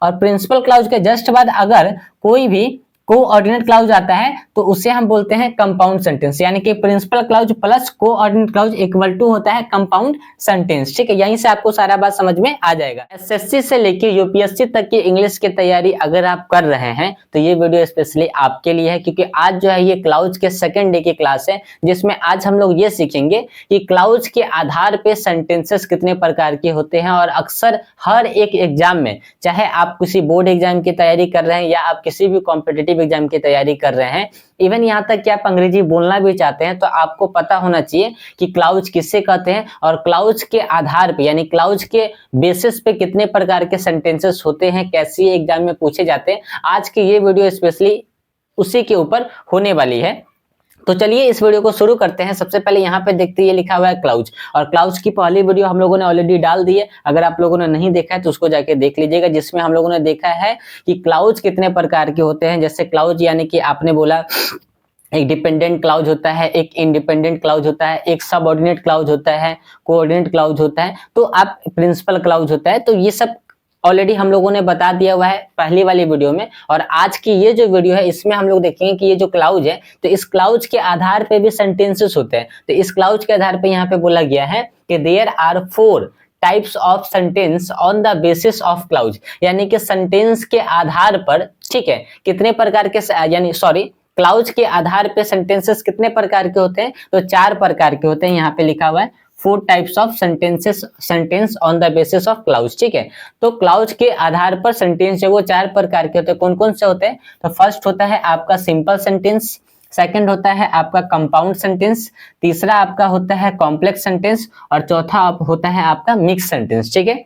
और principal clause के just बाद अगर कोई भी कोऑर्डिनेट क्लाउज आता है तो उसे हम बोलते हैं कंपाउंड सेंटेंस, यानी कि principal clause plus coordinate clause equal to होता है कंपाउंड सेंटेंस। ठीक है, यहीं से आपको सारा बात समझ में आ जाएगा। एसएससी से लेके यूपीएससी तक की इंग्लिश की तैयारी अगर आप कर रहे हैं तो ये वीडियो स्पेशली आपके लिए है, क्योंकि आज जो है ये क्लाउज के सेकंड डे की क्लास है, जिसमें आज हम लोग ये सीखेंगे कि क्लाउज के आधार पे सेंटेंसेस कितने प्रकार के होते हैं। और अक्सर हर एक एग्जाम में, चाहे आप किसी बोर्ड एग्जाम की तैयारी कर रहे हैं या आप किसी भी कॉम्पिटिटिव एग्जाम की तैयारी कर रहे हैं, इवन यहाँ तक कि आप अंग्रेजी बोलना भी चाहते हैं, तो आपको पता होना चाहिए कि क्लाउज किससे कहते हैं और क्लाउज के आधार पे यानी क्लाउज के बेसिस पे कितने प्रकार के सेंटेंसेस होते हैं, कैसे एग्जाम में पूछे जाते हैं। आज की ये वीडियो स्पेशली उसी के ऊपर होने वाली है। तो चलिए इस वीडियो को शुरू करते हैं। सबसे पहले यहाँ पे देखते हैं लिखा हुआ है क्लाउज, और क्लाउज की पहली वीडियो हम लोगों ने ऑलरेडी डाल दी है। अगर आप लोगों ने नहीं देखा है तो उसको जाके देख लीजिएगा, जिसमें हम लोगों ने देखा है कि क्लाउज कितने प्रकार के होते हैं। जैसे क्लाउज यानी कि आपने बोला एक डिपेंडेंट क्लाउज होता है, एक इंडिपेंडेंट क्लाउज होता है, एक सबऑर्डिनेट क्लाउज होता है, कोऑर्डिनेट क्लाउज होता है, तो आप प्रिंसिपल क्लाउज होता है। तो ये सब ऑलरेडी हम लोगों ने बता दिया हुआ है पहली वाली वीडियो में। और आज की ये जो वीडियो है इसमें हम लोग देखेंगे कि ये जो क्लाउज है तो इस क्लाउज के आधार पे भी सेंटेंसेस होते हैं। तो इस क्लाउज के आधार पे यहाँ पे बोला गया है कि there are 4 types of sentence on the basis of clause, यानी कि सेंटेंस के आधार पर, ठीक है, कितने प्रकार के यानी सॉरी क्लाउज के आधार पे सेंटेंसेस कितने प्रकार के होते हैं, तो 4 प्रकार के होते हैं। यहाँ पे लिखा हुआ है 4 types of sentence on the basis of clause. ठीक है, तो क्लाउज के आधार पर सेंटेंस जो वो 4 प्रकार के होते हैं। कौन कौन से होते हैं, तो फर्स्ट होता है आपका सिंपल सेंटेंस, सेकंड होता है आपका कंपाउंड सेंटेंस, तीसरा आपका होता है कॉम्प्लेक्स सेंटेंस, और चौथा होता है आपका मिक्स सेंटेंस। ठीक है,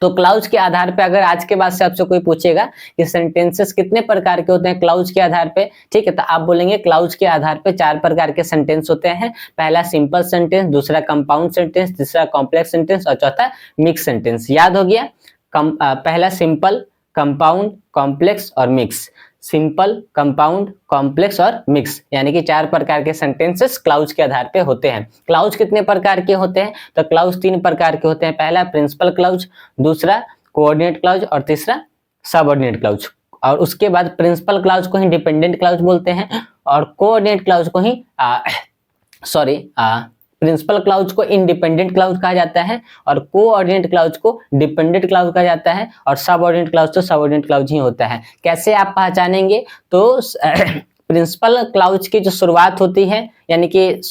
तो क्लाउज के आधार पे अगर आज के बाद से आपसे कोई पूछेगा कि सेंटेंसेस कितने प्रकार के होते हैं क्लाउज के आधार पे, ठीक है, तो आप बोलेंगे क्लाउज के आधार पे 4 प्रकार के सेंटेंस होते हैं। पहला सिंपल सेंटेंस, दूसरा कंपाउंड सेंटेंस, तीसरा कॉम्प्लेक्स सेंटेंस और चौथा मिक्स सेंटेंस। याद हो गया, पहला सिंपल, कंपाउंड, कॉम्प्लेक्स और मिक्स। सिंपल, कंपाउंड, कॉम्प्लेक्स और मिक्स, यानी कि 4 प्रकार के सेंटेंसेस क्लाउज के आधार पे होते हैं। क्लाउज कितने प्रकार के होते हैं, तो क्लाउज 3 प्रकार के होते हैं। पहला प्रिंसिपल क्लाउज, दूसरा कोऑर्डिनेट क्लाउज और तीसरा सबऑर्डिनेट क्लाउज। और उसके बाद प्रिंसिपल क्लाउज को ही डिपेंडेंट क्लाउज बोलते हैं, और कोऑर्डिनेट क्लाउज को ही प्रिंसिपल क्लाउज को इंडिपेंडेंट क्लाउज कहा जाता है, और कोऑर्डिनेट क्लाउज को डिपेंडेंट क्लाउज कहा जाता है, और सबऑर्डिनेट क्लाउज तो सबऑर्डिनेट क्लाउज ही होता है। कैसे आप पहचानेंगे, तो प्रिंसिपल क्लाउज की जो शुरुआत होती है, यानी कि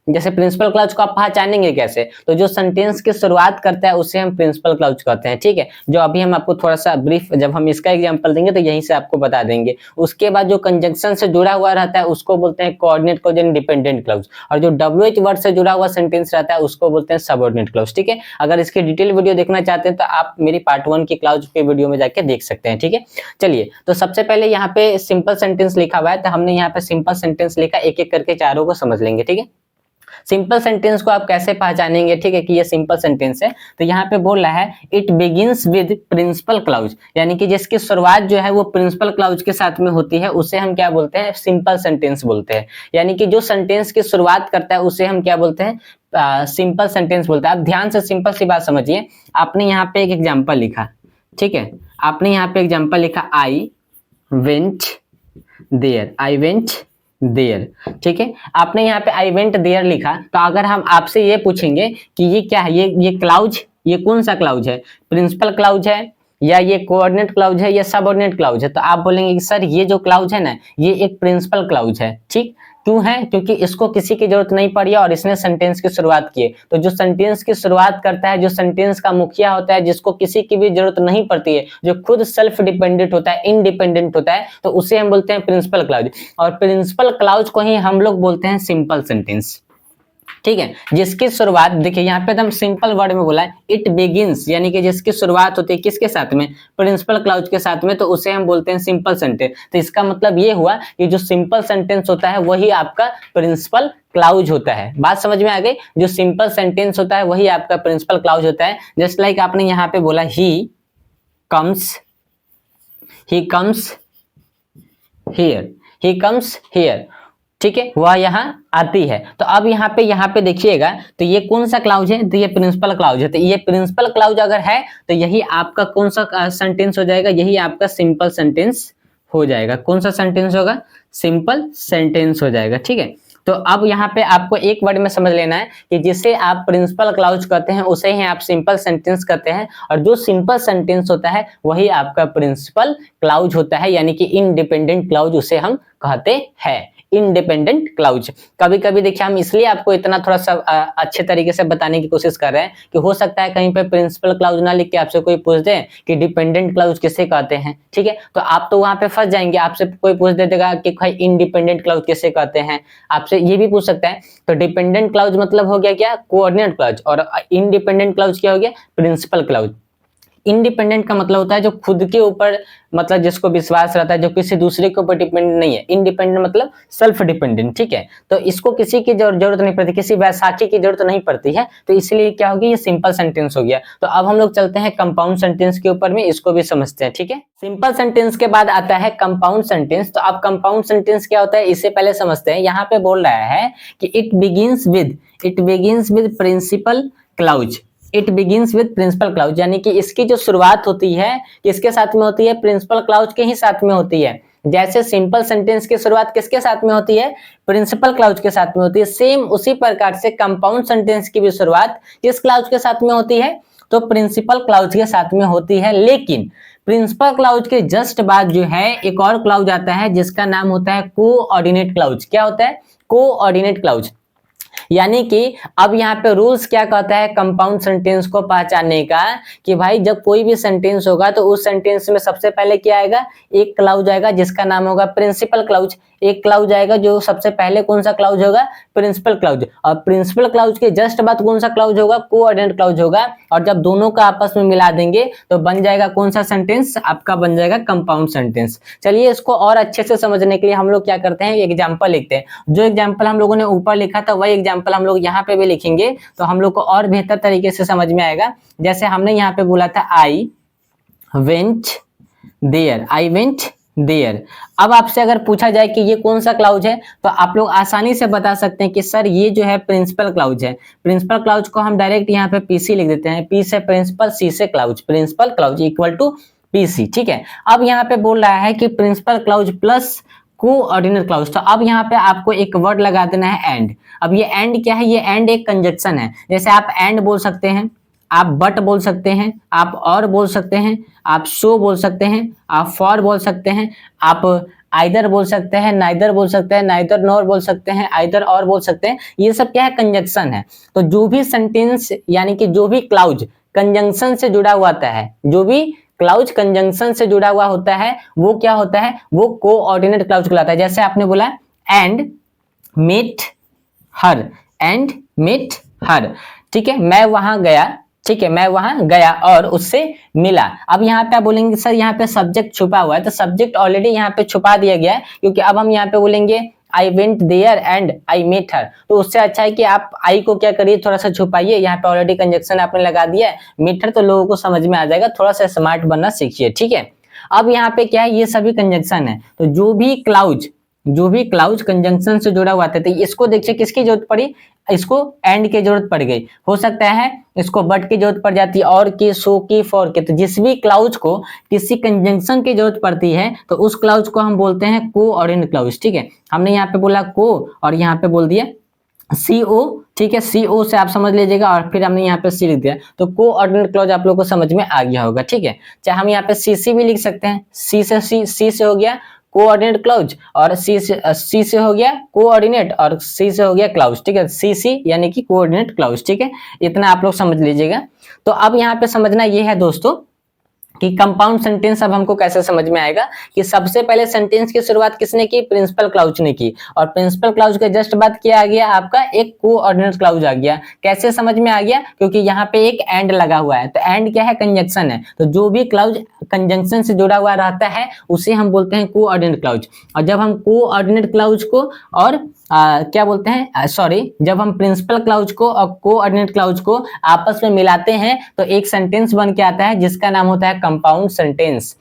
जैसे प्रिंसिपल क्लाउज को आप पहचानेंगे कैसे, तो जो सेंटेंस की शुरुआत करता है उसे हम प्रिंसिपल क्लाउज कहते हैं। ठीक है, जो अभी हम आपको थोड़ा सा ब्रीफ, जब हम इसका एग्जांपल देंगे तो यहीं से आपको बता देंगे। उसके बाद जो कंजंक्शन से जुड़ा हुआ रहता है उसको बोलते हैं कोऑर्डिनेट क्लाउज यानी डिपेंडेंट क्लाउज, और जो WH वर्ड से जुड़ा हुआ सेंटेंस रहता है उसको बोलते हैं सबऑर्डिनेट क्लाउज। ठीक है, अगर इसकी डिटेल वीडियो देखना चाहते हैं तो आप मेरी पार्ट 1 की क्लाउज के वीडियो में जाके देख सकते हैं। ठीक है, चलिए, तो सबसे पहले यहाँ पे सिंपल सेंटेंस लिखा हुआ है, तो हमने यहाँ पे सिंपल सेंटेंस लिखा, एक एक करके चारों को समझ लेंगे। ठीक है, सिंपल सेंटेंस को आप कैसे पहचानेंगे, ठीक है, कि ये सिंपल सेंटेंस है, तो यहाँ पे बोल रहा है it begins with principal clause, यानी कि जिसकी शुरुआत जो है वो प्रिंसिपल क्लाउज के साथ में होती है उसे हम क्या बोलते हैं, सिंपल सेंटेंस बोलते हैं। यानी कि जो सेंटेंस की शुरुआत करता है उसे हम क्या बोलते हैं, सिंपल सेंटेंस बोलते हैं। आप ध्यान से सिंपल सी बात समझिए। आपने यहाँ पे एक एग्जाम्पल लिखा, ठीक है, आपने यहाँ पे एग्जाम्पल लिखा I went there, I went there. ठीक है, आपने यहाँ पे आई वेंट देयर लिखा, तो अगर हम आपसे ये पूछेंगे कि ये क्या है, ये क्लाउज, ये कौन सा क्लाउज है, प्रिंसिपल क्लाउज है या ये कोऑर्डिनेट क्लाउज है या सबऑर्डिनेट क्लाउज है, तो आप बोलेंगे कि सर ये जो क्लाउज है ना ये एक प्रिंसिपल क्लाउज है। ठीक, क्यों है, क्योंकि इसको किसी की जरूरत नहीं पड़ी है और इसने सेंटेंस की शुरुआत की है। तो जो सेंटेंस की शुरुआत करता है, जो सेंटेंस का मुखिया होता है, जिसको किसी की भी जरूरत नहीं पड़ती है, जो खुद सेल्फ डिपेंडेंट होता है, इंडिपेंडेंट होता है, तो उसे हम बोलते हैं प्रिंसिपल क्लाउज। और प्रिंसिपल क्लाउज को ही हम लोग बोलते हैं सिंपल सेंटेंस। ठीक है, जिसकी शुरुआत देखिए यहाँ पे एकदम सिंपल वर्ड में बोला है इट बिगिंस, यानी कि जिसकी शुरुआत होती है किसके साथ में, प्रिंसिपल क्लाउज के साथ में, तो उसे हम बोलते हैं सिंपल सेंटेंस। तो इसका मतलब ये हुआ कि जो सिंपल सेंटेंस होता है वही आपका प्रिंसिपल क्लाउज होता है। बात समझ में आ गई, जो सिंपल सेंटेंस होता है वही आपका प्रिंसिपल क्लाउज होता है। जस्ट लाइक आपने यहाँ पे बोला he comes here, he comes here, ठीक है, वह यहाँ आती है। तो अब यहाँ पे देखिएगा, तो ये कौन सा क्लाउज है, तो ये प्रिंसिपल क्लाउज है। तो ये प्रिंसिपल क्लाउज अगर है तो यही आपका कौन सा सेंटेंस हो जाएगा, यही आपका सिंपल सेंटेंस हो जाएगा। कौन सा सेंटेंस होगा, सिंपल सेंटेंस हो जाएगा। ठीक है, तो अब यहाँ पे आपको एक वर्ड में समझ लेना है कि जिसे आप प्रिंसिपल क्लाउज कहते हैं उसे ही आप सिंपल सेंटेंस कहते हैं, और जो सिंपल सेंटेंस होता है वही आपका प्रिंसिपल क्लाउज होता है, यानी कि इंडिपेंडेंट क्लाउज उसे हम कहते हैं, इंडिपेंडेंट क्लाउज। कभी कभी देखिए हम इसलिए आपको इतना थोड़ा सा अच्छे तरीके से बताने की कोशिश कर रहे हैं कि हो सकता है कहीं पे प्रिंसिपल क्लाउज ना लिख के आपसे कोई पूछ दे कि डिपेंडेंट क्लाउज किसे कहते हैं। ठीक है, तो आप तो वहां पे फंस जाएंगे, आपसे कोई पूछ देगा कि भाई इंडिपेंडेंट क्लाउज किसे कहते हैं, आपसे ये भी पूछ सकता है। तो डिपेंडेंट क्लाउज मतलब हो गया क्या, कोऑर्डिनेट क्लाउज, और इंडिपेंडेंट क्लाउज क्या हो गया, प्रिंसिपल क्लाउज। इंडिपेंडेंट का मतलब होता है जो खुद के ऊपर, मतलब जिसको विश्वास रहता है, जो किसी दूसरे के ऊपर डिपेंडेंट नहीं है। इंडिपेंडेंट मतलब सेल्फ डिपेंडेंट। ठीक है, तो इसको किसी की जरूरत नहीं पड़ती, किसी वैसाखी की जरूरत नहीं पड़ती है, तो इसलिए क्या होगी, ये सिंपल सेंटेंस हो गया। तो अब हम लोग चलते हैं कंपाउंड सेंटेंस के ऊपर में, इसको भी समझते हैं। ठीक है, सिंपल सेंटेंस के बाद आता है कंपाउंड सेंटेंस। तो अब कंपाउंड सेंटेंस क्या होता है इससे पहले समझते हैं। यहाँ पे बोल रहा है कि it begins with principal clause. It begins with principal clause, यानी कि इसकी जो शुरुआत होती है किसके साथ में होती है, प्रिंसिपल क्लाउज के ही साथ में होती है। जैसे सिंपल सेंटेंस की शुरुआत किसके साथ में होती है, प्रिंसिपल क्लाउज के साथ में होती है, सेम उसी प्रकार से कंपाउंड सेंटेंस की भी शुरुआत किस क्लाउज के साथ में होती है, तो प्रिंसिपल क्लाउज के साथ में होती है। लेकिन प्रिंसिपल क्लाउज के जस्ट बाद जो है एक और क्लाउज आता है जिसका नाम होता है कोऑर्डिनेट क्लाउज। क्या होता है, कोऑर्डिनेट क्लाउज। यानी कि अब यहाँ पे रूल्स क्या कहता है कंपाउंड सेंटेंस को पहचानने का, कि भाई जब कोई भी सेंटेंस होगा तो उस सेंटेंस में सबसे पहले क्या आएगा, एक क्लाउज आएगा जिसका नाम होगा प्रिंसिपल क्लाउज। एक क्लाउज आएगा जो सबसे पहले कौन सा क्लाउज होगा, प्रिंसिपल क्लाउज। और प्रिंसिपल क्लाउज के जस्ट बाद कौन सा क्लाउज होगा, कोऑर्डिनेट क्लाउज होगा। और जब दोनों का आपस में मिला देंगे तो बन जाएगा कौन सा सेंटेंस, आपका बन जाएगा कंपाउंड सेंटेंस। चलिए इसको और अच्छे से समझने के लिए हम लोग क्या करते हैं, एग्जाम्पल लिखते हैं। जो एग्जाम्पल हम लोगों ने ऊपर लिखा था वही एग्जाम्पल हम लोग यहाँ पे भी लिखेंगे, तो हम लोग को और बेहतर तरीके से समझ में आएगा। जैसे हमने यहाँ पे बोला था आई वेंट देयर। अब आपसे अगर पूछा जाए कि ये कौन सा क्लाउज है, तो आप लोग आसानी से बता सकते हैं कि सर ये जो है प्रिंसिपल क्लाउज है। प्रिंसिपल क्लाउज को हम डायरेक्ट यहाँ पे पीसी लिख देते हैं, पी से प्रिंसिपल, सी से clause, principal clause equal to PC. ठीक है, अब यहाँ पे बोल रहा है कि principal clause plus coordinate clause. तो अब यहाँ पे आपको एक वर्ड लगा देना है एंड। अब ये एंड क्या है, ये एंड एक कंजक्शन है। जैसे आप एंड बोल सकते हैं, आप बट बोल सकते हैं, आप और बोल सकते हैं, आप सो बोल सकते हैं, आप फॉर बोल सकते हैं, आप आइदर बोल सकते हैं, नाइदर बोल सकते हैं, नाइदर नॉर बोल सकते हैं, आइदर और बोल सकते हैं। ये सब क्या है, कंजक्शन है। तो जो भी सेंटेंस यानी कि जो भी क्लाउज कंजंक्शन से जुड़ा हुआ होता है, जो भी क्लाउज कंजंक्शन से जुड़ा हुआ होता है वो क्या होता है, वो कोऑर्डिनेट क्लाउज कहलाता है। जैसे आपने बोला एंड मीट हर, ठीक है, मैं वहां गया, ठीक है, मैं वहां गया और उससे मिला। अब यहाँ पे आप बोलेंगे सर यहाँ पे सब्जेक्ट छुपा हुआ है, तो सब्जेक्ट ऑलरेडी यहाँ पे छुपा दिया गया है, क्योंकि अब हम यहाँ पे बोलेंगे I went there and I met her. तो उससे अच्छा है कि आप आई को क्या करिए, थोड़ा सा छुपाइए। यहाँ पे ऑलरेडी कंजक्शन आपने लगा दिया है, मेट हर तो लोगों को समझ में आ जाएगा। थोड़ा सा स्मार्ट बनना सीखिए। ठीक है, अब यहाँ पे क्या है, ये सभी कंजक्शन है। तो जो भी क्लाउज कंजंक्शन से जुड़ा हुआ था, तो इसको देखिए किसकी जरूरत पड़ी, इसको एंड की जरूरत पड़ गई। हो सकता है इसको बट की जरूरत पड़ जाती है, और की, सो की, फॉर की। तो जिस भी क्लाउज को किसी कंजंक्शन की जरूरत पड़ती है तो उस क्लाउज को हम बोलते हैं कोऑर्डिनेट क्लाउज। ठीक है, हमने यहाँ पे बोला को और यहाँ पे बोल दिया CO। ठीक है, CO से आप समझ लीजिएगा और फिर हमने यहाँ पे C लिख दिया, तो कोऑर्डिनेट क्लाउज आप लोग को समझ में आ गया होगा। ठीक है, चाहे हम यहाँ पे CC भी लिख सकते हैं, C से हो गया कोऑर्डिनेट क्लाउज, और C से हो गया कोऑर्डिनेट, और C से हो गया क्लाउज। ठीक है, CC यानी कि कोऑर्डिनेट क्लाउज। ठीक है, इतना आप लोग समझ लीजिएगा। तो अब यहाँ पे समझना ये है दोस्तों कि कंपाउंड सेंटेंस अब हमको कैसे समझ में आएगा, कि सबसे पहले सेंटेंस की शुरुआत किसने की, प्रिंसिपल क्लाउज ने की, और प्रिंसिपल क्लाउज के जस्ट बाद क्या आ गया, आपका एक कोऑर्डिनेट क्लाउज आ गया। कैसे समझ में आ गया, क्योंकि यहाँ पे एक एंड लगा हुआ है। तो एंड क्या है, कंजंक्शन है। तो जो भी क्लाउज कंजंक्शन से जुड़ा हुआ रहता है उसे हम बोलते हैं कोऑर्डिनेट क्लाउज। और जब हम कोऑर्डिनेट क्लाउज को और क्या बोलते हैं, जब हम प्रिंसिपल क्लाउज को और कोऑर्डिनेट क्लाउज को आपस में मिलाते हैं तो एक सेंटेंस बन के आता है जिसका नाम होता है कंपाउंड सेंटेंस।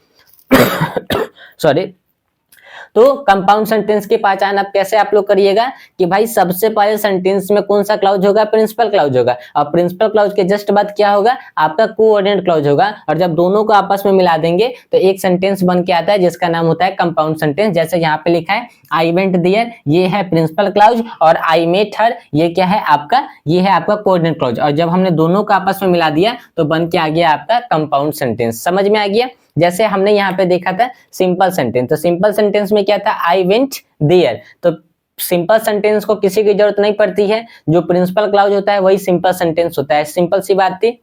तो कंपाउंड सेंटेंस की पहचान आप कैसे आप लोग करिएगा कि भाई सबसे पहले सेंटेंस में कौन सा क्लाउज होगा, प्रिंसिपल क्लाउज होगा, और प्रिंसिपल क्लाउज के जस्ट बाद क्या होगा, आपका कोऑर्डिनेट क्लाउज होगा, और जब दोनों को आपस में मिला देंगे तो एक सेंटेंस बन के आता है जिसका नाम होता है कंपाउंड सेंटेंस। जैसे यहाँ पे लिखा है आई वेंट देयर, ये है प्रिंसिपल क्लाउज, और आई मेट हर, ये क्या है आपका, ये है आपका कोऑर्डिनेट क्लाउज, और जब हमने दोनों को आपस में मिला दिया तो बन के आ गया आपका कंपाउंड सेंटेंस। समझ में आ गया? जैसे हमने यहाँ पे देखा था सिंपल सेंटेंस, तो सिंपल सेंटेंस में क्या था, आई वेंट देयर, तो सिंपल सेंटेंस को किसी की जरूरत नहीं पड़ती है, जो प्रिंसिपल क्लाउज होता है वही सिंपल सेंटेंस होता है, सिंपल सी बात थी।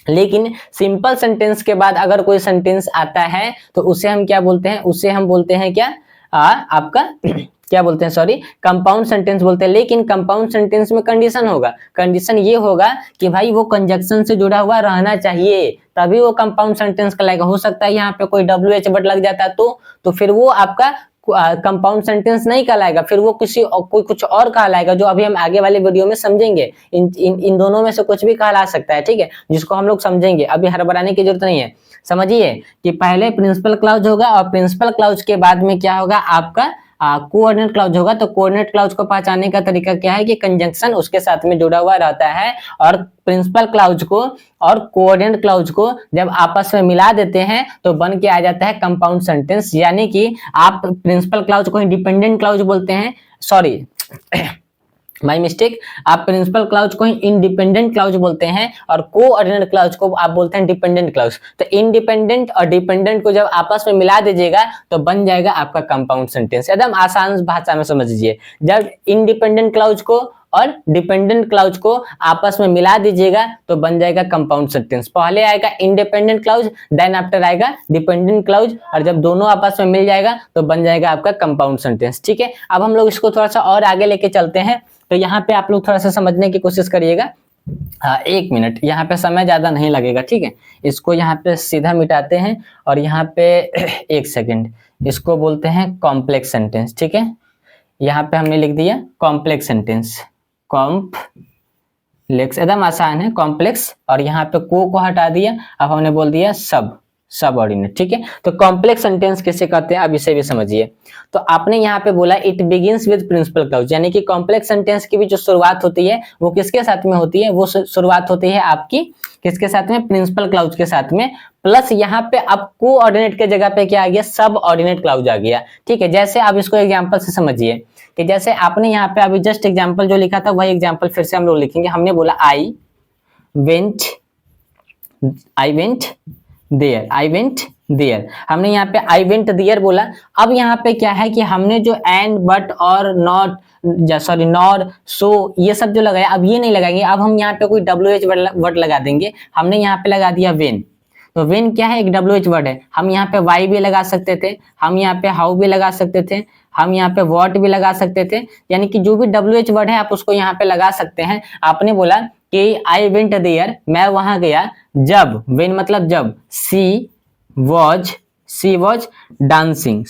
लेकिन सिंपल सेंटेंस के बाद अगर कोई सेंटेंस आता है तो उसे हम क्या बोलते हैं, उसे हम बोलते हैं क्या, आपका क्या बोलते हैं, सॉरी, कंपाउंड सेंटेंस बोलते हैं। लेकिन कंपाउंड सेंटेंस में कंडीशन होगा, कंडीशन ये होगा कि भाई वो कंजक्शन से जुड़ा हुआ रहना चाहिए, तभी वो कंपाउंड सेंटेंस कहलाएगा। हो सकता है यहाँ पे कोई WH वर्ड लग जाता तो फिर वो आपका कंपाउंड सेंटेंस नहीं कहलाएगा, फिर वो कोई कुछ और कहलाएगा, जो अभी हम आगे वाले वीडियो में समझेंगे। इन दोनों में से कुछ भी कहला सकता है, ठीक है, जिसको हम लोग समझेंगे, अभी हड़बड़ाने की जरूरत नहीं है। समझिए कि पहले प्रिंसिपल क्लाउज होगा और प्रिंसिपल क्लाउज के बाद में क्या होगा, आपका कोऑर्डिनेट क्लाउज होगा। तो कोऑर्डिनेट क्लाउज को पहचानने का तरीका क्या है कि कंजंक्शन उसके साथ में जुड़ा हुआ रहता है, और प्रिंसिपल क्लाउज को और कोऑर्डिनेट क्लाउज को जब आपस में मिला देते हैं तो बन के आ जाता है कंपाउंड सेंटेंस। यानी कि आप प्रिंसिपल क्लाउज को इंडिपेंडेंट क्लाउज बोलते हैं, सॉरी माय मिस्टेक, आप प्रिंसिपल क्लाउज को इंडिपेंडेंट क्लाउज बोलते हैं और कोऑर्डिनेट क्लाउज को आप बोलते हैं डिपेंडेंट क्लाउज। तो इंडिपेंडेंट और डिपेंडेंट को जब आपस में मिला दीजिएगा तो बन जाएगा आपका कंपाउंड सेंटेंस। एकदम आसान भाषा में समझ लीजिए, जब इंडिपेंडेंट क्लाउज को और डिपेंडेंट क्लाउज को आपस में मिला दीजिएगा तो बन जाएगा कंपाउंड सेंटेंस। पहले आएगा इंडिपेंडेंट क्लाउज, देन आफ्टर आएगा डिपेंडेंट क्लाउज, और जब दोनों आपस में मिल जाएगा तो बन जाएगा आपका कंपाउंड सेंटेंस। ठीक है, अब हम लोग इसको थोड़ा सा और आगे लेके चलते हैं। तो यहाँ पे आप लोग थोड़ा सा समझने की कोशिश करिएगा। 1 मिनट, यहाँ पे समय ज्यादा नहीं लगेगा, ठीक है। इसको यहाँ पे सीधा मिटाते हैं और यहाँ पे 1 सेकेंड, इसको बोलते हैं कॉम्प्लेक्स सेंटेंस। ठीक है, यहाँ पे हमने लिख दिया कॉम्प्लेक्स सेंटेंस, कॉम्प्लेक्स, एकदम आसान है, कॉम्प्लेक्स, और यहाँ पे को हटा दिया, अब हमने बोल दिया सबऑर्डिनेट। ठीक है, तो कॉम्प्लेक्स सेंटेंस किसे कहते हैं अब इसे भी समझिए। तो आपने यहाँ पे बोला it begins with principal clause, यानी कि कॉम्प्लेक्स सेंटेंस की भी जो शुरुआत होती है वो किसके साथ में होती है, वो शुरुआत होती है आपकी किसके साथ में, प्रिंसिपल क्लाउज के साथ में, प्लस यहाँ पे अब कोऑर्डिनेट के जगह पे क्या आ गया, सब ऑर्डिनेट क्लाउज आ गया। ठीक है, जैसे आप इसको एग्जांपल से समझिए कि जैसे आपने यहाँ पे अभी जस्ट एग्जांपल जो लिखा था वही एग्जांपल फिर से हम लोग लिखेंगे। हमने बोला आई वेंट देयर, हमने यहाँ पे आई वेंट देयर बोला। अब यहाँ पे क्या है कि हमने जो एंड, बट और नॉट, सॉरी नॉर, सो ये सब जो लगाया, अब ये नहीं लगाएंगे, अब हम यहाँ पे कोई WH वर्ड लगा देंगे। हमने यहाँ पे लगा दिया वेन, तो वेन क्या है, एक WH वर्ड है। हम यहाँ पे वाई भी लगा सकते थे, हम यहाँ पे हाउ भी लगा सकते थे, हम यहाँ पे व्हाट भी लगा सकते थे, यानी कि जो भी WH वर्ड है आप उसको यहाँ पे लगा सकते हैं। आपने बोला कि आई वेंट देयर, मैं वहां गया जब, वेन मतलब जब, सी वॉज डांसिंग,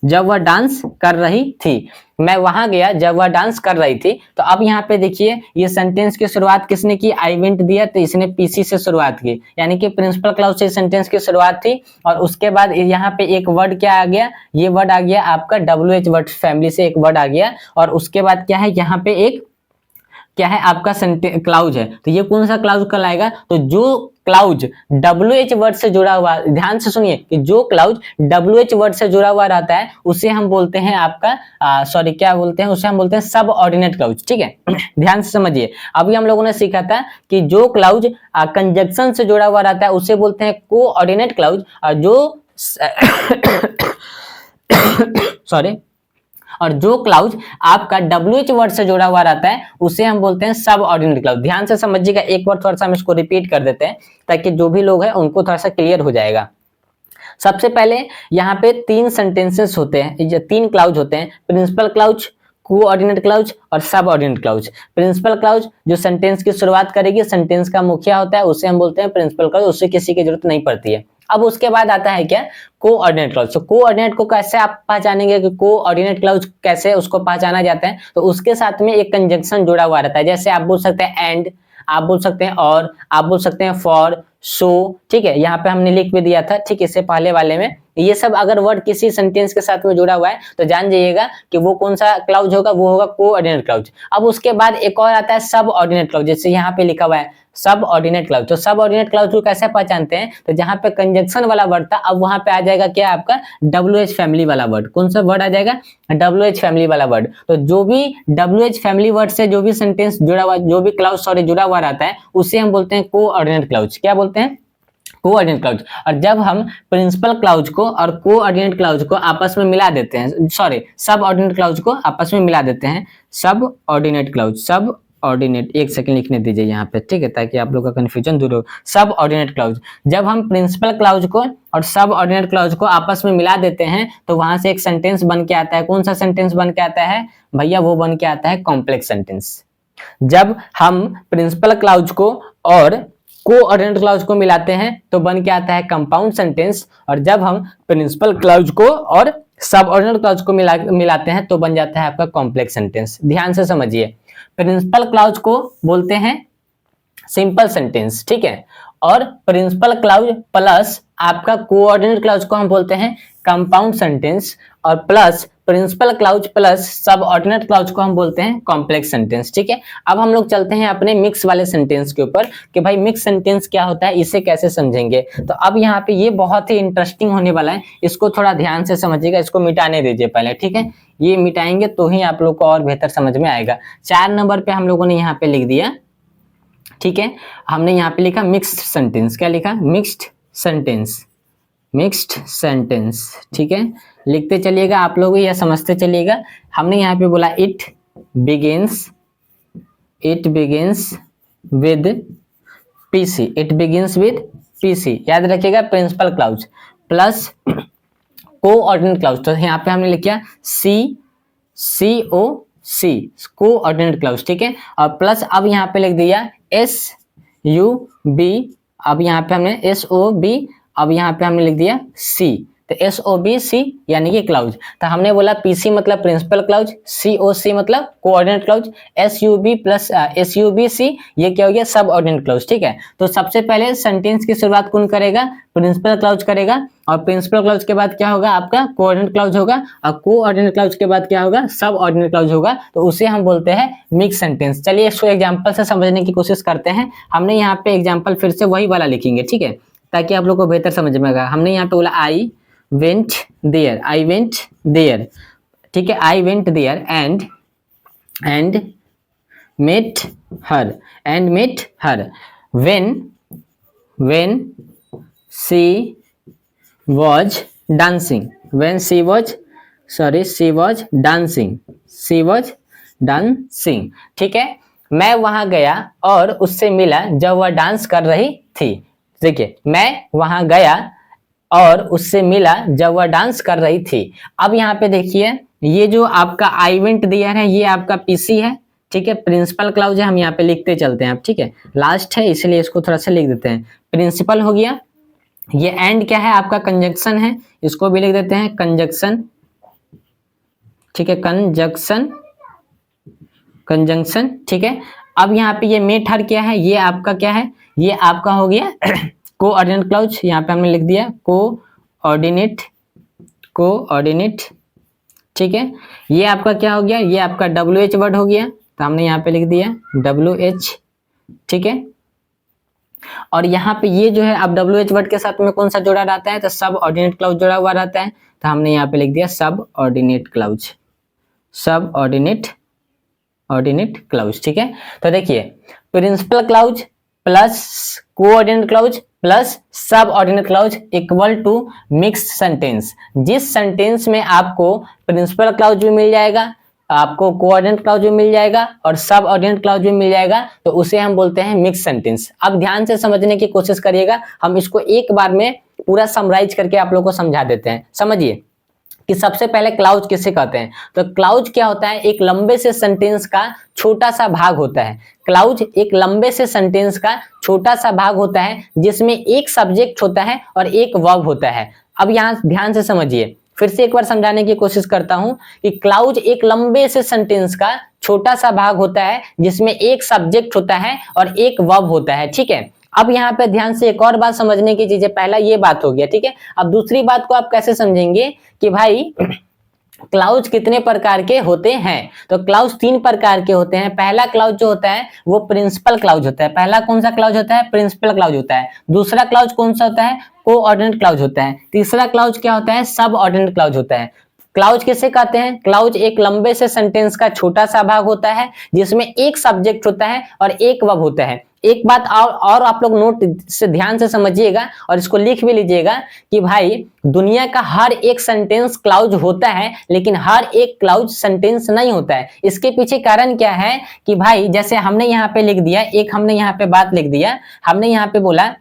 जब वह डांस कर रही थी, मैं वहां गया जब वह डांस कर रही थी। तो अब यहाँ पे देखिए ये सेंटेंस की शुरुआत किसने की, आई वेंट देयर, तो इसने PC से शुरुआत की, यानी कि प्रिंसिपल क्लाउज से सेंटेंस की शुरुआत थी। और उसके बाद यहाँ पे एक वर्ड क्या आ गया, ये वर्ड आ गया आपका WH वर्ड फैमिली से एक वर्ड आ गया, और उसके बाद क्या है, यहाँ पे एक क्या है आपका क्लाउज है। तो ये कौन सा क्लाउज कहलाएगा, तो जो क्लाउज WH वर्ड से जुड़ा हुआ, ध्यान से सुनिए कि जो क्लाउज WH वर्ड से जुड़ा हुआ रहता है उसे हम बोलते हैं आपका सॉरी क्या बोलते हैं, उसे हम बोलते हैं सब ऑर्डिनेट क्लाउज। ठीक है, ध्यान से समझिए। अभी हम लोगों ने सीखा था कि जो क्लाउज कंजक्शन से जुड़ा हुआ रहता है उसे बोलते हैं कोऑर्डिनेट क्लाउज, और जो सॉरी और जो क्लाउज आपका WH वर्ड से जुड़ा हुआ रहता है उसे हम बोलते हैं सब ऑर्डिनेट क्लाउज। ध्यान से समझिएगा, एक बार थोड़ा सा हम इसको रिपीट कर देते हैं ताकि जो भी लोग हैं उनको थोड़ा सा क्लियर हो जाएगा। सबसे पहले यहाँ पे 3 सेंटेंसेस होते हैं, 3 क्लाउज होते हैं, प्रिंसिपल क्लाउज, कोऑर्डिनेट क्लाउज और सब ऑर्डिनेट क्लाउज। प्रिंसिपल क्लाउज जो सेंटेंस की शुरुआत करेगी, सेंटेंस का मुखिया होता है, उसे हम बोलते हैं प्रिंसिपल क्लाउज, उससे किसी की जरूरत नहीं पड़ती है। अब उसके बाद आता है क्या, कोऑर्डिनेट क्लाउज। तो कोऑर्डिनेट को कैसे आप पहचानेंगे कि कोऑर्डिनेट क्लाउज कैसे उसको पहचाना जाता है, तो उसके साथ में एक कंजंक्शन जुड़ा हुआ रहता है। जैसे आप बोल सकते हैं एंड, आप बोल सकते हैं और, आप बोल सकते हैं फॉर, सो। ठीक है, यहाँ पे हमने लिख भी दिया था, ठीक, इससे पहले वाले में ये सब अगर वर्ड किसी सेंटेंस के साथ में जुड़ा हुआ है तो जान जाइएगा कि वो कौन सा क्लाउज होगा, वो होगा कोऑर्डिनेट क्लाउज। अब उसके बाद एक और आता है सब ऑर्डिनेट क्लाउज, जैसे यहाँ पे लिखा हुआ है सब ऑर्डिनेट क्लाउज। तो सब ऑर्डिनेट क्लाउज को कैसे पहचानते हैं, तो जहां पे कंजंक्शन वाला वर्ड था अब वहां पे आ जाएगा क्या आपका WH फैमिली वाला वर्ड। कौन सा वर्ड आ जाएगा, WH फैमिली वाला वर्ड। तो जो भी WH फैमिली वर्ड से जो भी सेंटेंस जुड़ा हुआ, जो भी क्लाउज सॉरी जुड़ा हुआ रहता है उसे हम बोलते हैं कोऑर्डिनेट क्लाउज। क्या बोलते हैं, कोऑर्डिनेट क्लाउज। और जब हम प्रिंसिपल क्लाउज को और कोऑर्डिनेट क्लाउज को आपस में मिला देते हैं, सॉरी सब ऑर्डिनेट क्लाउज को आपस में मिला देते हैं, सब ऑर्डिनेट क्लाउज, सब ऑर्डिनेट, एक सेकंड लिखने दीजिए यहाँ पे, ठीक है, ताकि आप लोग का कंफ्यूजन दूर हो। सब ऑर्डिनेट क्लाउज, जब हम प्रिंसिपल क्लाउज को और सब ऑर्डिनेट क्लाउज को आपस में मिला देते हैं तो वहां से एक सेंटेंस बन के आता है। कौन सा सेंटेंस बन के आता है भैया, वो बन के आता है कॉम्प्लेक्स सेंटेंस। जब हम प्रिंसिपल क्लाउज को और कोऑर्डिनेट क्लाउज को मिलाते हैं तो बन के आता है कंपाउंड सेंटेंस, और जब हम प्रिंसिपल क्लाउज को और सब ऑर्डिनेट क्लाउज को मिलाते हैं तो बन जाता है आपका कॉम्प्लेक्स सेंटेंस। ध्यान से समझिए, प्रिंसिपल क्लाउज को बोलते हैं सिंपल सेंटेंस, ठीक है, और प्रिंसिपल क्लाउज प्लस आपका कोऑर्डिनेट क्लाउज को हम बोलते हैं कंपाउंड सेंटेंस, और plus principal clause plus subordinate clause को हम बोलते हैं कॉम्प्लेक्स सेंटेंस, ठीक है। अब हम लोग चलते हैं अपने मिक्स वाले सेंटेंस के ऊपर कि भाई मिक्स सेंटेंस क्या होता है, इसे कैसे समझेंगे। तो अब यहाँ पे ये बहुत ही इंटरेस्टिंग होने वाला है, इसको थोड़ा ध्यान से समझिएगा, इसको मिटाने दीजिए पहले, ठीक है, ये मिटाएंगे तो ही आप लोग को और बेहतर समझ में आएगा। 4 नंबर पे हम लोगों ने यहाँ पे लिख दिया, ठीक है, हमने यहाँ पे लिखा मिक्स्ड सेंटेंस। क्या लिखा, मिक्स्ड सेंटेंस, मिक्स्ड सेंटेंस, ठीक है, लिखते चलिएगा आप लोग या समझते चलिएगा। हमने यहाँ पे बोला it begins with PC, it begins with PC, याद रखिएगा principal clause plus coordinate clause. तो यहाँ पे हमने लिखा COC कोऑर्डिनेट क्लाउज, ठीक है, और प्लस अब यहाँ पे लिख दिया SUB, अब यहाँ पे हमने SOB, अब यहाँ पे हमने लिख दिया C, तो SOBC यानी कि क्लाउज। तो हमने बोला PC मतलब प्रिंसिपल क्लाउज, COC मतलब coordinate clause, SUB plus SUBC ये क्या हो गया, सब ऑर्डिनेट क्लाउज, ठीक है। तो सबसे पहले सेंटेंस की शुरुआत कौन करेगा, प्रिंसिपल क्लाउज करेगा, और प्रिंसिपल क्लाउज के बाद क्या होगा आपका कोऑर्डिनेट क्लाउज होगा, और कोऑर्डिनेट क्लाउज के बाद क्या होगा, सब ऑर्डिनेट क्लाउज होगा, तो उसे हम बोलते हैं मिक्स सेंटेंस। चलिए इसको एग्जांपल से समझने की कोशिश करते हैं। हमने यहाँ पे एग्जांपल फिर से वही वाला लिखेंगे, ठीक है, ताकि आप लोग को बेहतर समझ में आएगा। हमने यहाँ पे बोला आई वेंट देयर, ठीक है, I went there and met her, when she was dancing, ठीक है। मैं वहां गया और उससे मिला जब वह डांस कर रही थी। देखिए, मैं वहां गया और उससे मिला जब वह डांस कर रही थी। अब यहाँ पे देखिए, ये जो आपका आई वेंट दिया है ये आपका पीसी है, ठीक है, प्रिंसिपल क्लाउज है, हम यहाँ पे लिखते चलते हैं, ठीक है, लास्ट है इसलिए इसको थोड़ा सा लिख देते हैं। प्रिंसिपल हो गया, ये एंड क्या है आपका कंजंक्शन है, इसको भी लिख देते हैं कंजंक्शन, ठीक है, कंजंक्शन, ठीक है। अब यहाँ पे ये मेट हर क्या है, ये आपका क्या है, ये आपका हो गया कोऑर्डिनेट क्लाउज, यहाँ पे हमने लिख दिया कोऑर्डिनेट, ठीक है। ये आपका क्या हो गया, ये आपका WH वर्ड हो गया, तो हमने यहाँ पे लिख दिया WH, ठीक है। और यहाँ पे ये जो है अब WH वर्ड के साथ में कौन सा जोड़ा रहता है, तो सब ऑर्डिनेट क्लाउज जुड़ा हुआ रहता है, तो हमने यहाँ पे लिख दिया सब ऑर्डिनेट क्लाउज, ठीक है। तो देखिए, principal clause plus coordinate clause plus subordinate clause equal to mix sentence. जिस सेंटेंस में आपको प्रिंसिपल क्लाउज भी मिल जाएगा, आपको कोऑर्डिनेट क्लाउज भी मिल जाएगा और सब ऑर्डिनेट क्लाउज भी मिल जाएगा, तो उसे हम बोलते हैं मिक्स सेंटेंस। अब ध्यान से समझने की कोशिश करिएगा, हम इसको एक बार में पूरा समराइज करके आप लोगों को समझा देते हैं। समझिए कि सबसे पहले क्लाउज किसे कहते हैं, तो क्लाउज क्या होता है, एक लंबे से सेंटेंस का छोटा सा भाग होता है। क्लाउज एक लंबे से सेंटेंस का छोटा सा भाग होता है जिसमें एक सब्जेक्ट होता है और एक वर्ब होता है। अब यहाँ ध्यान से समझिए, फिर से एक बार समझाने की कोशिश करता हूं कि क्लाउज एक लंबे से सेंटेंस का छोटा सा भाग होता है जिसमें एक सब्जेक्ट होता है और एक वर्ब होता है, ठीक है। अब यहाँ पे ध्यान से एक और बात समझने की चीज है, पहला ये बात हो गया, ठीक है। अब दूसरी बात को आप कैसे समझेंगे कि भाई क्लाउज कितने प्रकार के होते हैं। तो क्लाउज 3 प्रकार के होते हैं। पहला क्लाउज जो होता है वो प्रिंसिपल क्लाउज होता है। पहला कौन सा क्लाउज होता है? प्रिंसिपल क्लाउज होता है। दूसरा क्लाउज कौन सा होता है? कोऑर्डिनेट क्लाउज होता है। तीसरा क्लाउज क्या होता है? सब ऑर्डिनेट क्लाउज होता है। क्लाउज किसे कहते हैं? क्लाउज एक लंबे से सेंटेंस का छोटा सा भाग होता है जिसमें एक सब्जेक्ट होता है और एक वर्ब होता है। एक बात और आप लोग नोट से ध्यान से समझिएगा और इसको लिख भी लीजिएगा कि भाई दुनिया का हर एक सेंटेंस क्लाउज होता है लेकिन हर एक क्लाउज सेंटेंस नहीं होता है। इसके पीछे कारण क्या है कि भाई जैसे हमने यहाँ पे लिख दिया, एक हमने यहाँ पे बात लिख दिया, हमने यहाँ पे बोला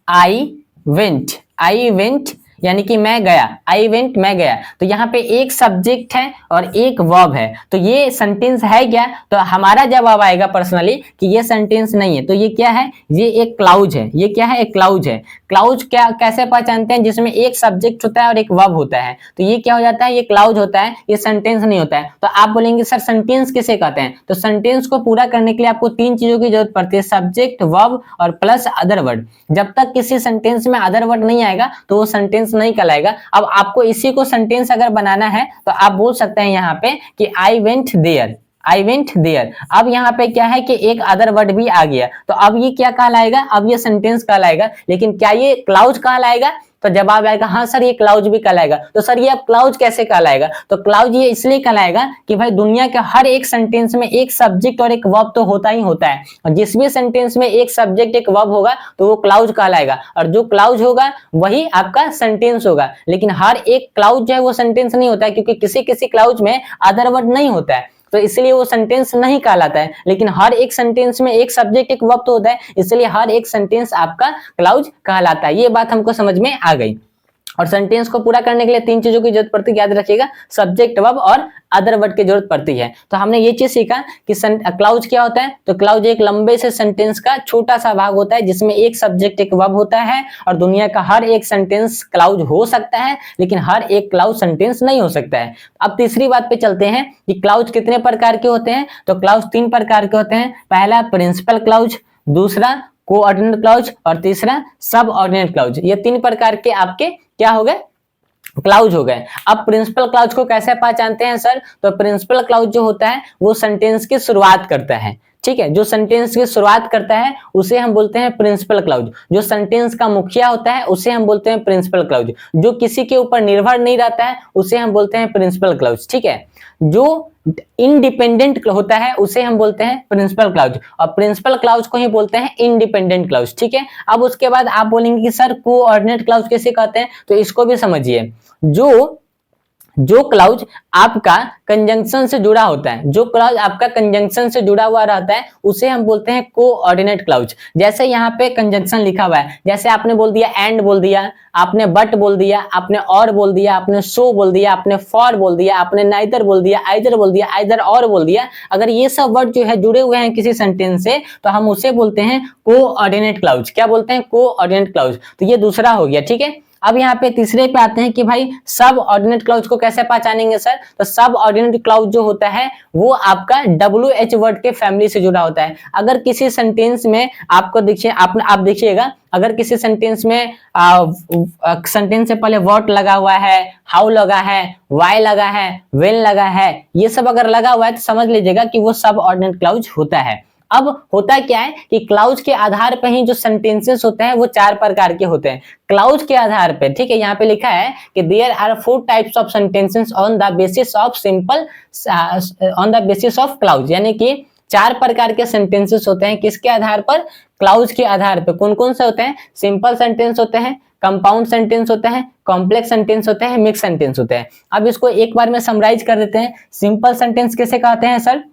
आई वेंट यानी कि मैं गया, आई वेंट मैं गया। तो यहाँ पे एक सब्जेक्ट है और एक वर्ब है, तो ये सेंटेंस है क्या? तो हमारा जवाब आएगा पर्सनली कि ये सेंटेंस नहीं है। तो ये क्या है? ये एक क्लाउज है। ये क्या है? एक क्लाउज है। क्लाउज क्या कैसे पहचानते हैं? जिसमें एक सब्जेक्ट होता है और एक वर्ब होता है, तो ये क्या हो जाता है? ये क्लाउज होता है, ये सेंटेंस नहीं होता है। तो आप बोलेंगे सर सेंटेंस किसे कहते हैं? तो सेंटेंस को पूरा करने के लिए आपको 3 चीजों की जरूरत पड़ती है, सब्जेक्ट, वर्ब और प्लस अदर वर्ड। जब तक किसी सेंटेंस में अदर वर्ड नहीं आएगा तो वो सेंटेंस नहीं कहलाएगा। अब आपको इसी को सेंटेंस अगर बनाना है तो आप बोल सकते हैं यहाँ पे कि आई वेंट देयर। अब यहाँ पे क्या है कि एक अदर वर्ड भी आ गया, तो अब ये क्या कहलाएगा? अब ये सेंटेंस कहलाएगा। लेकिन क्या ये क्लाउज कहलाएगा? तो जवाब आएगा हाँ सर ये क्लाउज भी कहलाएगा। तो सर ये अब क्लाउज कैसे कहलाएगा? तो क्लाउज ये इसलिए कहलाएगा कि भाई दुनिया के हर एक सेंटेंस में एक सब्जेक्ट और एक वर्ब तो होता ही होता है, और जिस भी सेंटेंस में एक सब्जेक्ट एक वर्ब होगा तो वो क्लाउज कहलाएगा, और जो क्लाउज होगा वही आपका सेंटेंस होगा। लेकिन हर एक क्लाउज जो है वो सेंटेंस नहीं होता है, क्योंकि किसी किसी क्लाउज में अदर वर्ड नहीं होता है, तो इसलिए वो सेंटेंस नहीं कहलाता है। लेकिन हर एक सेंटेंस में एक सब्जेक्ट एक वर्ब तो होता है, इसलिए हर एक सेंटेंस आपका क्लाउज कहलाता है। ये बात हमको समझ में आ गई। और सेंटेंस को पूरा करने के लिए 3 चीजों की जरूरत पड़ती है, याद रखिएगा, सब्जेक्ट, वर्ब और अदर वर्ड की जरूरत पड़ती है। तो हमने ये चीज सीखा कि क्लाउज क्या होता है। तो क्लाउज एक लंबे से सेंटेंस का छोटा सा भाग होता है जिसमें एक सब्जेक्ट एक वर्ब होता है, और दुनिया का हर एक सेंटेंस क्लाउज हो सकता है लेकिन हर एक क्लाउज सेंटेंस नहीं हो सकता है। अब तीसरी बात पे चलते हैं कि क्लाउज कितने प्रकार के होते हैं। तो क्लाउज 3 प्रकार के होते हैं। पहला प्रिंसिपल क्लाउज, दूसरा कोऑर्डिनेट क्लाउज और तीसरा सब ऑर्डिनेट क्लाउज। ये 3 प्रकार के आपके क्या हो गए? क्लाउज हो गए। अब प्रिंसिपल क्लाउज को कैसे पहचानते हैं सर? तो प्रिंसिपल क्लाउज जो होता है वो सेंटेंस की शुरुआत करता है, ठीक है। जो सेंटेंस की शुरुआत करता है उसे हम बोलते हैं प्रिंसिपल क्लाउज। जो सेंटेंस का मुखिया होता है उसे हम बोलते हैं प्रिंसिपल क्लाउज। जो किसी के ऊपर निर्भर नहीं रहता है उसे हम बोलते हैं प्रिंसिपल क्लाउज, ठीक है। जो इंडिपेंडेंट होता है उसे हम बोलते हैं प्रिंसिपल क्लाउज, और प्रिंसिपल क्लाउज को ही बोलते हैं इंडिपेंडेंट क्लाउज, ठीक है। अब उसके बाद आप बोलेंगे कि सर कोऑर्डिनेट क्लाउज कैसे कहते हैं? तो इसको भी समझिए। जो क्लाउज आपका कंजंक्शन से जुड़ा होता है, जो क्लाउज आपका कंजंक्शन से जुड़ा हुआ रहता है उसे हम बोलते हैं कोऑर्डिनेट क्लाउज। जैसे यहाँ पे कंजंक्शन लिखा हुआ है, जैसे आपने बोल दिया एंड बोल दिया, आपने बट बोल दिया, आपने और बोल दिया, आपने सो बोल दिया, आपने फॉर बोल दिया, आपने नाइदर बोल दिया, आइदर बोल दिया, आइदर और बोल दिया। अगर ये सब वर्ड जो है जुड़े हुए हैं किसी सेंटेंस से तो हम उसे बोलते हैं कोऑर्डिनेट क्लाउज। क्या बोलते हैं? Coordinate clause. तो ये दूसरा हो गया, ठीक है। अब यहाँ पे तीसरे पे आते हैं कि भाई सब ऑर्डिनेट क्लाउज को कैसे पहचानेंगे सर? तो सब ऑर्डिनेट क्लाउज जो होता है वो आपका WH वर्ड के फैमिली से जुड़ा होता है। अगर किसी सेंटेंस में आपको देखिए, आप देखिएगा, अगर किसी सेंटेंस में सेंटेंस से पहले व्हाट लगा हुआ है, हाउ लगा है, व्हाई लगा है, व्हेन लगा है, ये सब अगर लगा हुआ है तो समझ लीजिएगा कि वो सब ऑर्डिनेट क्लाउज होता है। अब होता क्या है कि क्लाउज के आधार पर ही जो सेंटेंसेस होते हैं वो 4 प्रकार के होते हैं। क्लाउज के आधार पे, ठीक है, यहाँ पे लिखा है कि there are 4 types of sentences on the basis of clause, यानी कि 4 प्रकार के सेंटेंसेस होते हैं किसके आधार पर? क्लाउज के आधार पर। कौन कौन से होते हैं? सिंपल सेंटेंस होते हैं, कंपाउंड सेंटेंस होते हैं, कॉम्प्लेक्स सेंटेंस होते हैं, मिक्स सेंटेंस होते हैं। अब इसको एक बार में समराइज कर देते हैं। सिंपल सेंटेंस किसे कहते हैं सर?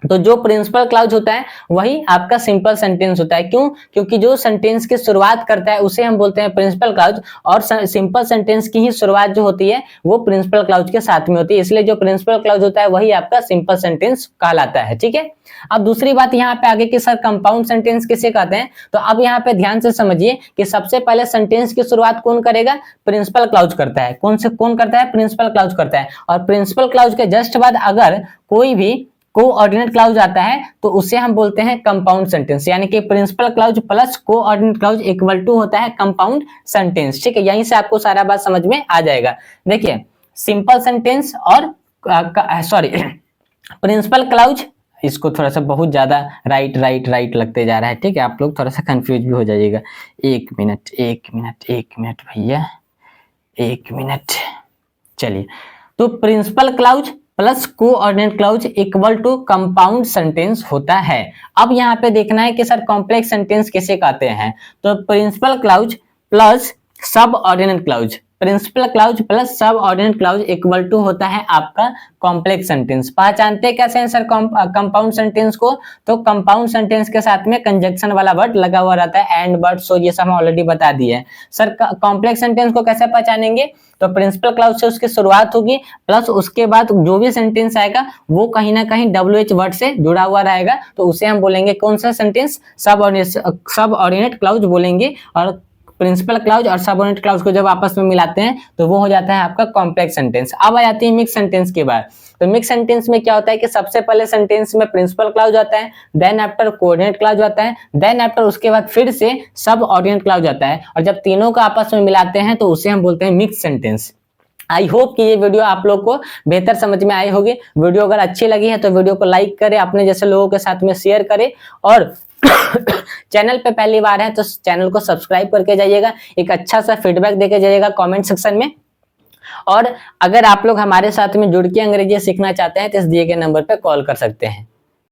तो जो प्रिंसिपल क्लाउज होता है वही आपका सिंपल सेंटेंस होता है। क्यों? क्योंकि जो सेंटेंस की शुरुआत करता है उसे हम बोलते हैं प्रिंसिपल क्लाउज, और सिंपल सेंटेंस की ही शुरुआत जो होती है वो प्रिंसिपल क्लाउज के साथ में होती है, इसलिए जो प्रिंसिपल क्लाउज होता है वही आपका सिंपल सेंटेंस कहलाता है, ठीक है। अब दूसरी बात यहाँ पे आगे कि सर कंपाउंड सेंटेंस किसे कहते हैं? तो अब यहाँ पे ध्यान से समझिए कि सबसे पहले सेंटेंस की शुरुआत कौन करेगा? प्रिंसिपल क्लाउज करता है। कौन करता है? प्रिंसिपल क्लाउज करता है। और प्रिंसिपल क्लाउज के जस्ट बाद अगर कोई भी कोऑर्डिनेट क्लाउज आता है तो उसे हम बोलते हैं कंपाउंड सेंटेंस, यानी कि principal clause plus coordinate clause equal to होता है कंपाउंड सेंटेंस। ठीक है, यहीं से आपको सारा बात समझ में आ जाएगा। देखिए सिंपल सेंटेंस और सॉरी प्रिंसिपल क्लाउज, इसको थोड़ा सा बहुत ज्यादा राइट राइट राइट लगते जा रहा है। ठीक है, आप लोग थोड़ा सा कंफ्यूज भी हो जाइएगा। एक मिनट भैया, एक मिनट। चलिए, तो principal clause plus coordinate clause equal to compound sentence होता है। अब यहाँ पे देखना है कि सर कॉम्प्लेक्स सेंटेंस किसे कहते हैं, तो principal clause plus subordinate clause, principal clause plus subordinate clause equal to होता है आपका कॉम्प्लेक्स सेंटेंस। पहचानते कैसे हैं सर कंपाउंड सेंटेंस को, तो कंपाउंड सेंटेंस के साथ में कंजक्शन वाला वर्ड लगा हुआ रहता है, एंड वर्ड, सो ये सब हम ऑलरेडी बता दिए हैं। सर कॉम्प्लेक्स सेंटेंस को कैसे पहचानेंगे, तो प्रिंसिपल क्लाउज से उसकी शुरुआत होगी, प्लस उसके बाद जो भी सेंटेंस आएगा वो कहीं ना कहीं WH वर्ड से जुड़ा हुआ रहेगा, तो उसे हम बोलेंगे कौन सा सेंटेंस, सब ऑर्डिनेट क्लाउज बोलेंगे। और प्रिंसिपल क्लाउज और सबऑर्डिनेट क्लाउज को जब आपस में मिलाते हैं तो वो हो जाता है आपका कॉम्प्लेक्स सेंटेंस। अब आ जाती है मिक्स सेंटेंस के बाद। तो मिक्स सेंटेंस में क्या होता है कि सबसे पहले सेंटेंस में प्रिंसिपल क्लाउज आता है, देन आफ्टर कोऑर्डिनेट क्लाउज आता है, देन आफ्टर उसके बाद फिर से सब ऑर्डिनेट क्लाउज आता है, और जब तीनों को आपस में मिलाते हैं तो उसे हम बोलते हैं मिक्स सेंटेंस। आई होप कि ये वीडियो आप लोग को बेहतर समझ में आई होगी। वीडियो अगर अच्छी लगी है तो वीडियो को लाइक करें, अपने जैसे लोगों के साथ में शेयर करें, और चैनल पे पहली बार है तो चैनल को सब्सक्राइब करके जाइएगा, एक अच्छा सा फीडबैक देके जाइएगा कमेंट सेक्शन में। और अगर आप लोग हमारे साथ में जुड़ के अंग्रेजी सीखना चाहते हैं तो इस दिए गए नंबर पे कॉल कर सकते हैं।